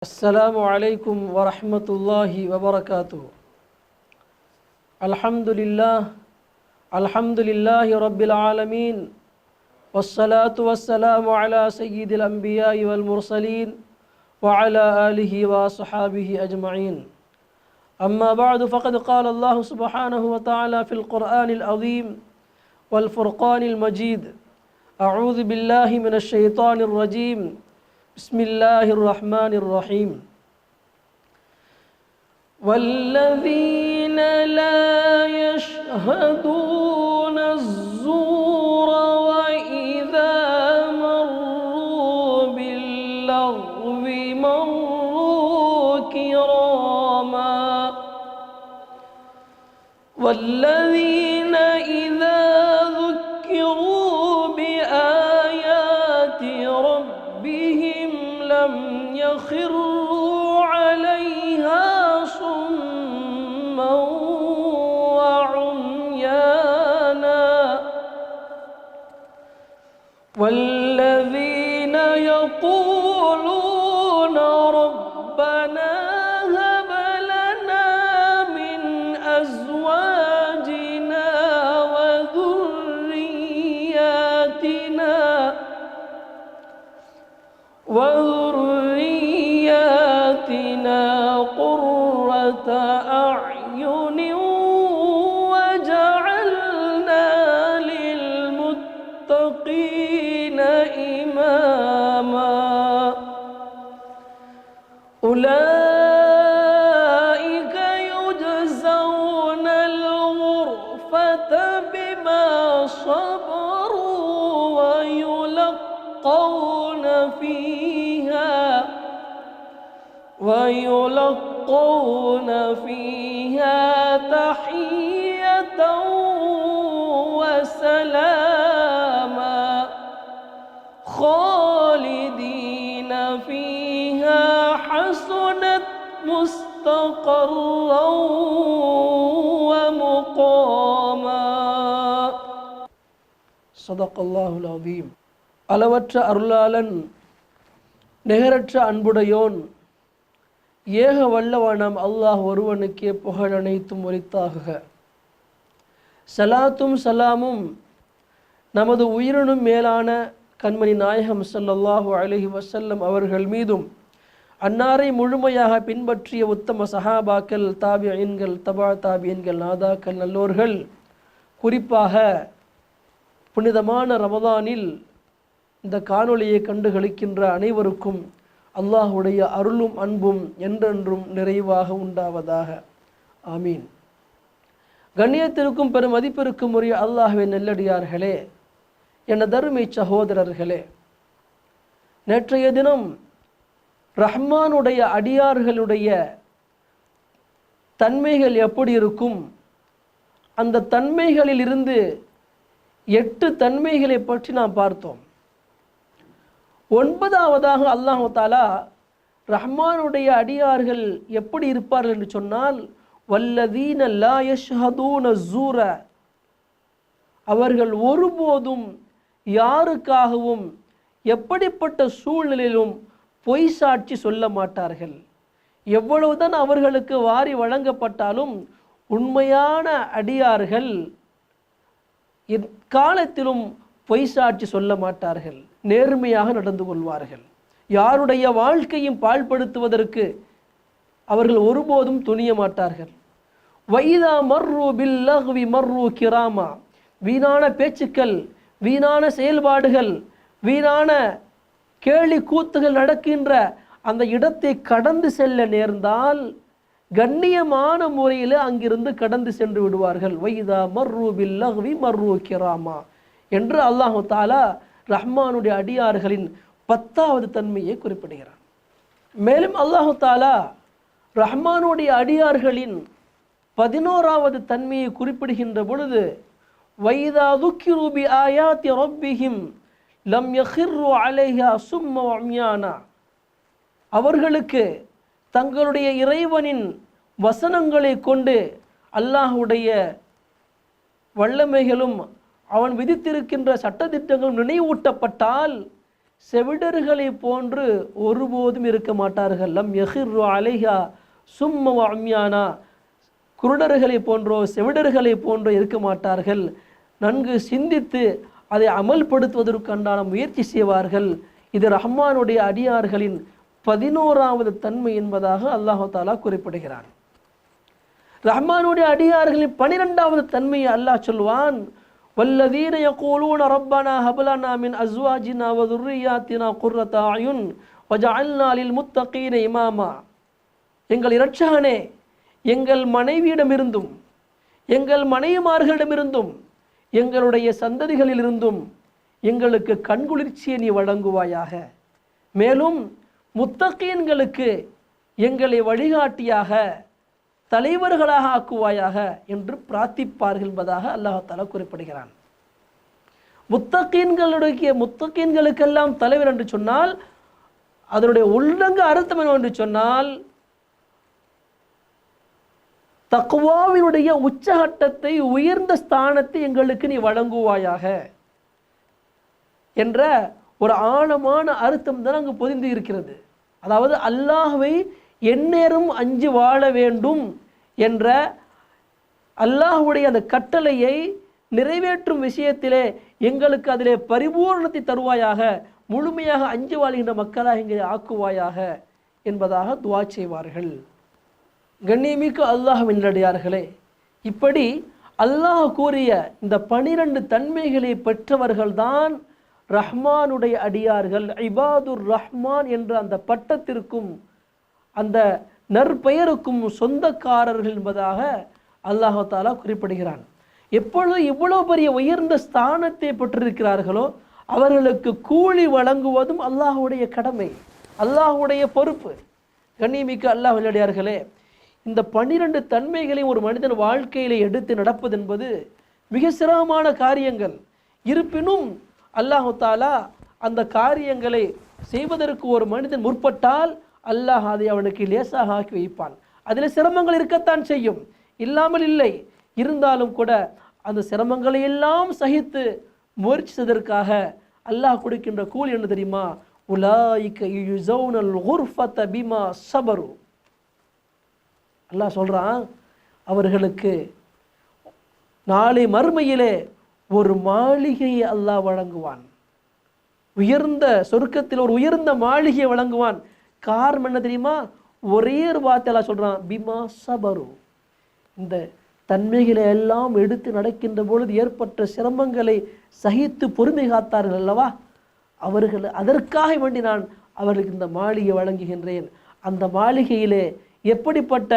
السلام عليكم ورحمة الله وبركاته. الحمد لله رب العالمين، والصلاة والسلام على سيد الأنبياء والمرسلين وعلى آله وصحابه أجمعين. أما بعد، فقد قال الله سبحانه وتعالى في القرآن العظيم والفرقان المجيد: أعوذ بالله من الشيطان الرجيم، بسم الله الرحمن الرحيم. والذين لا يشهدون الزور وإذا مروا باللغو مروا كراما والذين إذا ذكروا بآيات ربهم لم يخروا عليها صما وعميانا والذين يقولون ربنا هب لنا من أزواجنا وذرياتنا قرة أعين وجعلنا للمتقين إماما أولئك يجزون الغرفة بما صبروا ويلقون فيها تحية وسلاما خالدين فيها حسنت مستقرا ومقاما. صدق الله العظيم. அளவற்ற அருளாளன், நிகரற்ற அன்புடையோன், ஏக வல்லவனாம் அல்லாஹ் ஒருவனுக்கே புகழ் அனைத்தும் உரித்தாகுக. சலாத்தும் சலாமும் நமது உயிரினும் மேலான கண்மணி நாயகம் ஸல்லல்லாஹு அலைஹி வஸல்லம் அவர்கள் மீதும், அன்னாரை முழுமையாக பின்பற்றிய உத்தம சஹாபாக்கள், தாபியீன்கள், தபா தாபியீன்கள், நாதாக்கள், நல்லோர்கள், குறிப்பாக புனிதமான ரமதானில் இந்த காணொளியை கண்டுகளிக்கின்ற அனைவருக்கும் அல்லாஹுடைய அருளும் அன்பும் என்றென்றும் நிறைவாக உண்டாவதாக. ஆமீன். கண்ணியத்திற்கும் பெரும் மதிப்பிற்கும் உரிய அல்லாஹ்வின் நல்லடியார்களே, என தருமை சகோதரர்களே, நேற்றைய தினம் ரஹ்மானுடைய அடியார்களுடைய தன்மைகள் எப்படி இருக்கும், அந்த தன்மைகளில் இருந்து 8 தன்மைகளை பற்றி நாம் பார்த்தோம். 9வதாக அல்லாஹ் தஆலா ரஹ்மானுடைய அடியார்கள் எப்படி இருப்பார்கள் என்று சொன்னால், வல்லதீன லா யஷ்ஹதூன ஸூர, அவர்கள் ஒருபோதும் யாருக்காகவும் எப்படிப்பட்ட சூழ்நிலையிலும் பொய் சாட்சி சொல்ல மாட்டார்கள். எவ்வளவுதான் அவர்களுக்கு வாரி வழங்கப்பட்டாலும் உண்மையான அடியார்கள் எக்காலத்திலும் பொய் சாட்சி சொல்ல மாட்டார்கள், நேர்மையாக நடந்து கொள்வார்கள். யாருடைய வாழ்க்கையும் பாழ்படுத்துவதற்கு அவர்கள் ஒருபோதும் துணிய மாட்டார்கள். வைதா மர்ரு பில்லஹ்வி மர்ரு கிராமா, வீணான பேச்சுக்கள், வீணான செயல்பாடுகள், வீணான கேலி கூத்துகள் நடக்கின்ற அந்த இடத்தை கடந்து செல்ல நேர்ந்தால் கண்ணியமான முறையில் அங்கிருந்து கடந்து சென்று விடுவார்கள். வைதா மர்ரு பில்லஹ்வி மர்ரு கிராமா என்று அல்லாஹ் தஆலா ரஹ்மானுடைய அடியார்களின் 10வது தன்மையை குறிப்பிடுகிறார். மேலும் அல்லாஹ் தஆலா ரஹ்மானுடைய அடியார்களின் 11வது தன்மையை குறிப்பிடுகின்ற பொழுது, வைதா துக்கிரு பி ஆயாத்தி ரப்பிஹிம் லம் யഖிரு அலைஹா சும்ம வஉம்யானா, அவர்களுக்கு தங்களுடைய இறைவனின் வசனங்களை கொண்டு அல்லாஹ்வுடைய வல்லமைகளும் அவன் விதித்திருக்கின்ற சட்டதிட்டங்கள் நினைவூட்டப்பட்டால் செவிடர்களை போன்று ஒருபோதும் இருக்க மாட்டார்கள். லம் யஹிர்ரு அலைஹா சும்ம அம்யானா, குருடர்களை போன்றோ செவிடர்களை போன்றோ இருக்க மாட்டார்கள். நன்கு சிந்தித்து அதை அமல்படுத்துவதற்கான முயற்சி செய்வார்கள். இது ரஹ்மானுடைய அடியார்களின் 11வது தன்மை என்பதாக அல்லாஹ் தஆலா குறிப்பிடுகிறான். ரஹ்மானுடைய அடியார்களின் 12வது தன்மையை அல்லாஹ் சொல்வான், வல்லதீன யகூலூன ரப்பனா ஹப்லனா மின் அஸ்வாஜினா வ ذُرِّيَّاتِنَا قُرَّةَ أَعْيُنٍ وَجَعَلْنَا لِلْمُتَّقِينَ إِمَامًا. எங்கள் இரட்சகனே, எங்கள் மனைவியிடமிருந்தும் எங்கள் மனைவிமார்களிடமிருந்தும் எங்களுடைய சந்ததிகளிலிருந்தும் எங்களுக்கு கண்குளிர்ச்சியை நீ வழங்குவாயாக. மேலும் முத்தகீன்களுக்கு எங்களை வழிகாட்டியாக தலைவர்களாக ஆக்குவாயாக என்று பிரார்த்திப்பார்கள் என்பதாக அல்லாஹ் தஆலா குறிப்பிடுகிறான். முத்தகீன்களுக்கெல்லாம் தலைவர் என்று சொன்னால் அதனுடைய உள்ளங்க அர்த்தம் என்னவென்று சொன்னால், தக்வாவினுடைய உச்சகட்டத்தை உயர்ந்த ஸ்தானத்தை எங்களுக்கு நீ வழங்குவாயாக என்ற ஒரு ஆழமான அர்த்தம் தான் அங்கு பொதிந்து இருக்கிறது. அதாவது அல்லாஹ்வை எந்நேரம் அஞ்சு வாழ வேண்டும் என்ற அல்லாஹ்வுடைய அந்த கட்டளையை நிறைவேற்றும் விஷயத்திலே எங்களுக்கு அதிலே பரிபூர்ணத்தை தருவாயாக, முழுமையாக அஞ்சு வாழ்கின்ற மக்களாக எங்களை ஆக்குவாயாக என்பதாக துஆ செய்வார்கள். கண்ணியமிக்க அல்லாஹ்வின் நல்லடியார்களே, இப்படி அல்லாஹ் கூறிய இந்த 12 தன்மைகளை பெற்றவர்கள்தான் ரஹ்மானுடைய அடியார்கள். இபாதுர் ரஹ்மான் என்ற அந்த பட்டத்திற்கும் அந்த நற்பெயருக்கும் சொந்தக்காரர்கள் என்பதாக அல்லாஹ் தஆலா குறிப்பிடுகிறான். எப்பொழுது இவ்வளவு பெரிய உயர்ந்த ஸ்தானத்தை பெற்றிருக்கிறார்களோ அவர்களுக்கு கூலி வழங்குவதும் அல்லாஹ்வுடைய கடமை, அல்லாஹ்வுடைய பொறுப்பு. கண்ணியமிக்க அல்லாஹ்வின் நல்லடியார்களே, இந்த 12 தன்மைகளை ஒரு மனிதன் வாழ்க்கையில எடுத்து நடப்பது என்பது மிக சிரமமான காரியங்கள். இருப்பினும் அல்லாஹ் தஆலா அந்த காரியங்களை செய்வதற்கு ஒரு மனிதன் முற்பட்டால் அல்லாஹ் அதை அவனுக்கு லேசாக ஆக்கி வைப்பான். அதில் சிரமங்கள் இருக்கத்தான் செய்யும், இல்லாமல் இல்லை. இருந்தாலும் கூட அந்த சிரமங்களை எல்லாம் சகித்து முயற்சி செய்வதற்காக அல்லாஹ் கொடுக்கின்ற கூலி என்ன தெரியுமா? உலாயிக யுஸௌனல் குர்ஃபத பிமா ஸபரு. அல்லாஹ் சொல்றான், அவர்களுக்கு நாளை மறுமையிலே ஒரு மாளிகையை அல்லாஹ் வழங்குவான். உயர்ந்த சொர்க்கத்தில் ஒரு உயர்ந்த மாளிகையை வழங்குவான். காரணம் என்ன தெரியுமா? ஒரே ஒரு வார்த்தை அல்லாஹ் சொல்றான், பிமா ஸபரு. இந்த தன்மைகளை எல்லாம் எடுத்து நடக்கின்ற பொழுது ஏற்பட்ட சிரமங்களை சகித்து பொறுமை காத்தார்கள் அல்லவா, அவர்கள் அதற்காக வேண்டி நான் அவர்களுக்கு இந்த மாளிகை வழங்குகின்றேன். அந்த மாளிகையிலே எப்படிப்பட்ட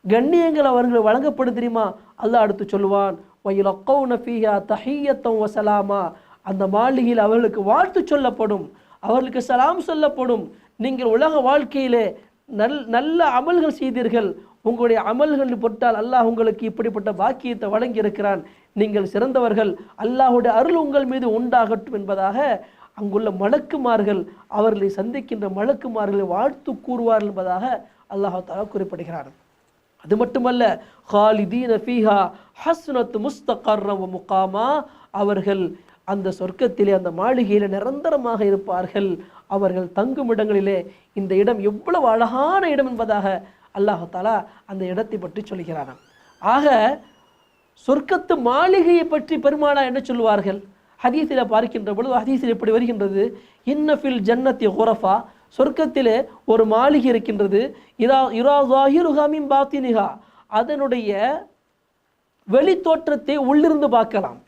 கண்ணியங்கள் அவர்கள் வழங்கப்படும் தெரியுமா? அல்லாஹ் அடுத்து சொல்லுவான், வயலக்கௌன ஃபீஹா தஹிய்யத்தன் வ ஸலாமா. அந்த மாளிகையில் அவர்களுக்கு வாழ்த்து சொல்லப்படும், அவர்களுக்கு சலாம் சொல்லப்படும். நீங்கள் உலக வாழ்க்கையிலே நல்ல அமல்கள் செய்தீர்கள், உங்களுடைய அமல்கள் பொறுத்தால் அல்லாஹ் உங்களுக்கு இப்படிப்பட்ட பாக்கியத்தை வழங்கி இருக்கிறான், நீங்கள் சிறந்தவர்கள், அல்லாஹ்வுடைய அருள் உங்கள் மீது உண்டாகட்டும் என்பதாக அங்குள்ள மலக்குமார்கள் அவர்களை சந்திக்கின்ற மலக்குமார்களை வாழ்த்து கூறுவார்கள் என்பதாக அல்லாஹ் தஆலா குறிப்பிடுகிறார். அது மட்டுமல்ல, ஹாலிதீன ஃபீஹா ஹஸ்னத் முஸ்தகர்ரம் வ முகாமா. அவர்கள் அந்த சொர்க்கத்திலே அந்த மாளிகையிலே நிரந்தரமாக இருப்பார்கள். அவர்கள் தங்கும் இடங்களிலே இந்த இடம் எவ்வளவு அழகான இடம் என்பதாக அல்லாஹ் தஆலா அந்த இடத்தை பற்றி சொல்கிறாராம். ஆக சொர்க்கத்து மாளிகையை பற்றி பெருமானா என்ன சொல்லுவார்கள்? ஹதீஸில் பார்க்கின்ற பொழுது ஹதீஸில் எப்படி வருகின்றது? இன்னஃபில் ஜன்னத்தி குரஃபா, சொர்க்கத்திலே ஒரு மாளிகை இருக்கின்றது. இரா ஸாஹிருஹா மின் பாத்தினிஹா, அதனுடைய வெளி தோற்றத்தை உள்ளிருந்து பார்க்கலாம்.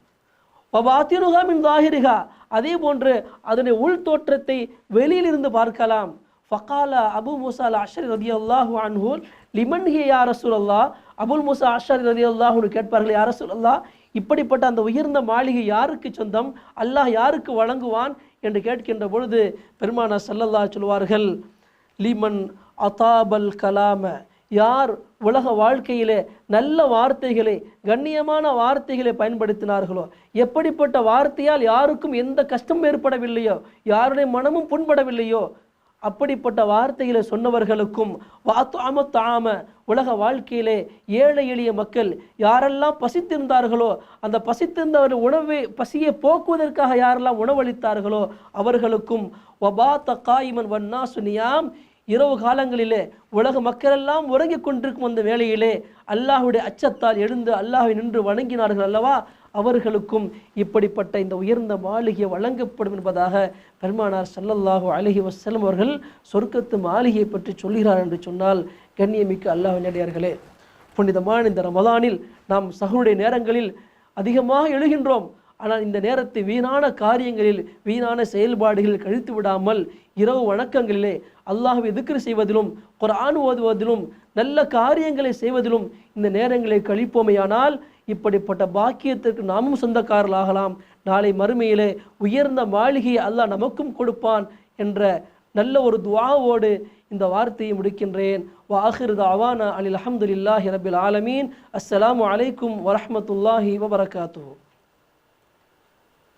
வபாத்தினுஹா மின் ஸாஹிரிஹா, அதே போன்று அதனுடைய உள் தோற்றத்தை வெளியிலிருந்து பார்க்கலாம். ஃபகால அபு மூஸா அல் அஷ்அரி ரலியல்லாஹு அன்ஹு லிமன் ஹிய யா ரசூலல்லாஹ். அபுல் மூஸா அஷ்அரி ரலியல்லாஹு அன்ஹு கேட்பார்கள், யா ரசூலல்லாஹ், இப்படிப்பட்ட அந்த உயர்ந்த மாளிகை யாருக்கு சொந்தம், அல்லாஹ் யாருக்கு வழங்குவான் என்று கேட்கின்ற பொழுது பெருமானா ஸல்லல்லாஹு சொல்வார்கள், லிமன் அதாபல் கலாம, யார் உலக வாழ்க்கையிலே நல்ல வார்த்தைகளை கண்ணியமான வார்த்தைகளை பயன்படுத்தினார்களோ, எப்படிப்பட்ட வார்த்தையால் யாருக்கும் எந்த கஷ்டம் ஏற்படவில்லையோ, யாருடைய மனமும் புண்படவில்லையோ, அப்படிப்பட்ட வார்த்தைகளை சொன்னவர்களுக்கும் வாத்தாம உலக வாழ்க்கையிலே ஏழை எளிய மக்கள் யாரெல்லாம் பசித்திருந்தார்களோ அந்த பசித்திருந்தவர் பசியை போக்குவதற்காக யாரெல்லாம் உணவளித்தார்களோ அவர்களுக்கும் வபாத்த காயிமன் வன்னா சுனியாம் இரவு காலங்களிலே உலக மக்களெல்லாம் உறங்கிக் கொண்டிருக்கும் அந்த வேளையிலே அல்லாஹுடைய அச்சத்தால் எழுந்து அல்லாஹை நின்று வணங்கினார்கள் அல்லவா, அவர்களுக்கும் இப்படிப்பட்ட இந்த உயர்ந்த மாளிகை வழங்கப்படும் என்பதாக பெருமானார் ஸல்லல்லாஹு அலைஹி வஸல்லம் அவர்கள் சொர்க்கத்து மாளிகையை பற்றி சொல்கிறார் என்று சொன்னால், கண்ணியமிக்க அல்லாஹ்வின் அடியார்களே, புனிதமான இந்த ரமலானில் நாம் சஹருடைய நேரங்களில் அதிகமாக எழுகின்றோம். ஆனால் இந்த நேரத்தை வீணான காரியங்களில் வீணான செயல்பாடுகளில் கழித்து விடாமல் இரவு வணக்கங்களிலே அல்லாஹ்வை திக்ர் செய்வதிலும் குர்ஆன் ஓதுவதிலும் நல்ல காரியங்களை செய்வதிலும் இந்த நேரங்களை கழிப்போமையானால் இப்படிப்பட்ட பாக்கியத்திற்கு நாமும் சொந்தக்காரர்களாகலாம். நாளை மறுமையிலே உயர்ந்த மாளிகையை அல்லாஹ் நமக்கும் கொடுப்பான் என்ற நல்ல ஒரு துஆவோடு இந்த வார்த்தையை முடிக்கின்றேன். வஆகிரு தஅவானா அனில் ஹம்துலில்லாஹி ரப்பில் ஆலமீன். அஸ்ஸலாமு அலைக்கும் வரஹ்மத்துல்லாஹி வபரகாத்துஹு.